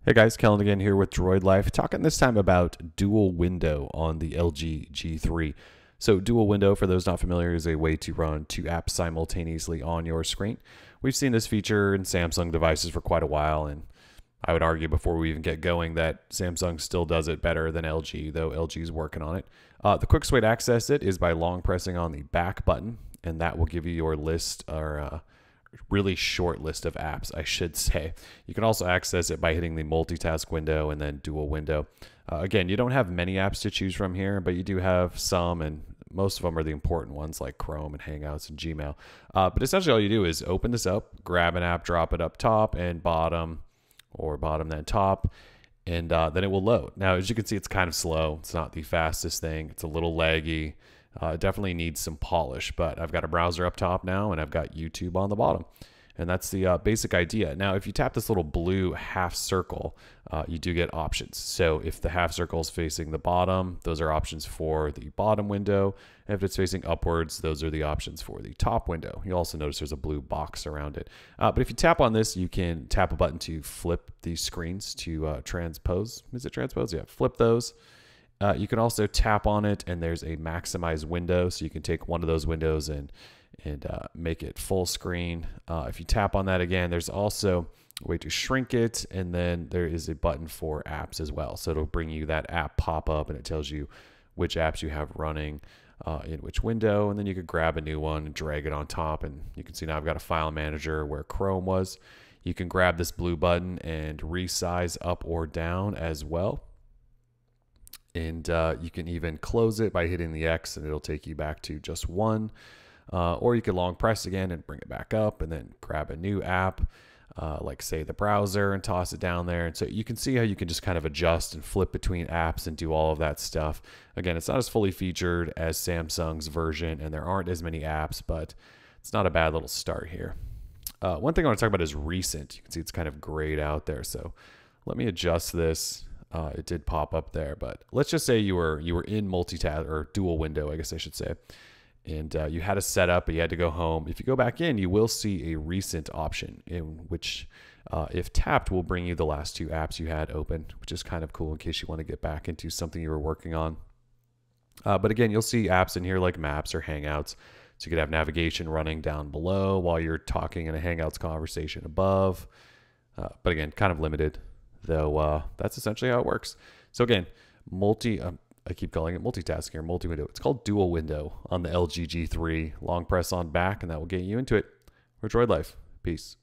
Hey guys, Kellen again here with Droid Life, talking this time about dual window on the LG G3. So dual window, for those not familiar, is a way to run two apps simultaneously on your screen. We've seen this feature in Samsung devices for quite a while, and I would argue before we even get going that Samsung still does it better than LG, though LG is working on it. The quickest way to access it is by long pressing on the back button, and that will give you your list or really short list of apps, I should say. You can also access it by hitting the multitask window and then dual window. Again, you don't have many apps to choose from here, but you do have some, and most of them are the important ones like Chrome and Hangouts and Gmail. But essentially all you do is open this up, grab an app, drop it up top and bottom, or bottom then top, and then it will load. Now, as you can see, it's kind of slow. It's not the fastest thing. It's a little laggy. It definitely needs some polish, but I've got a browser up top now and I've got YouTube on the bottom. And that's the basic idea. Now, if you tap this little blue half circle, you do get options. So if the half circle is facing the bottom, those are options for the bottom window. And if it's facing upwards, those are the options for the top window. You'll also notice there's a blue box around it. But if you tap on this, you can tap a button to flip these screens to transpose. Is it transpose? Yeah, flip those. You can also tap on it and there's a maximize window. So you can take one of those windows and make it full screen. If you tap on that again, there's also a way to shrink it. And then there is a button for apps as well. So it'll bring you that app pop up and it tells you which apps you have running in which window. And then you could grab a new one and drag it on top. And you can see now I've got a file manager where Chrome was. You can grab this blue button and resize up or down as well. And you can even close it by hitting the X and it'll take you back to just one. Or you can long press again and bring it back up and then grab a new app, like say the browser, and toss it down there. And so you can see how you can just kind of adjust and flip between apps and do all of that stuff. Again, it's not as fully featured as Samsung's version and there aren't as many apps, but it's not a bad little start here. One thing I want to talk about is recent. You can see it's kind of grayed out there. So let me adjust this. It did pop up there, but let's just say you were in multitask or dual window, I guess I should say, and you had a setup, but you had to go home. If you go back in, you will see a recent option in which, if tapped, will bring you the last two apps you had open, which is kind of cool in case you want to get back into something you were working on. But again, you'll see apps in here like Maps or Hangouts. So you could have navigation running down below while you're talking in a Hangouts conversation above. But again, kind of limited. Though that's essentially how it works. So again, I keep calling it multitasking or multi-window. It's called dual window on the LG G3. Long press on back and that will get you into it. We're Droid Life. Peace.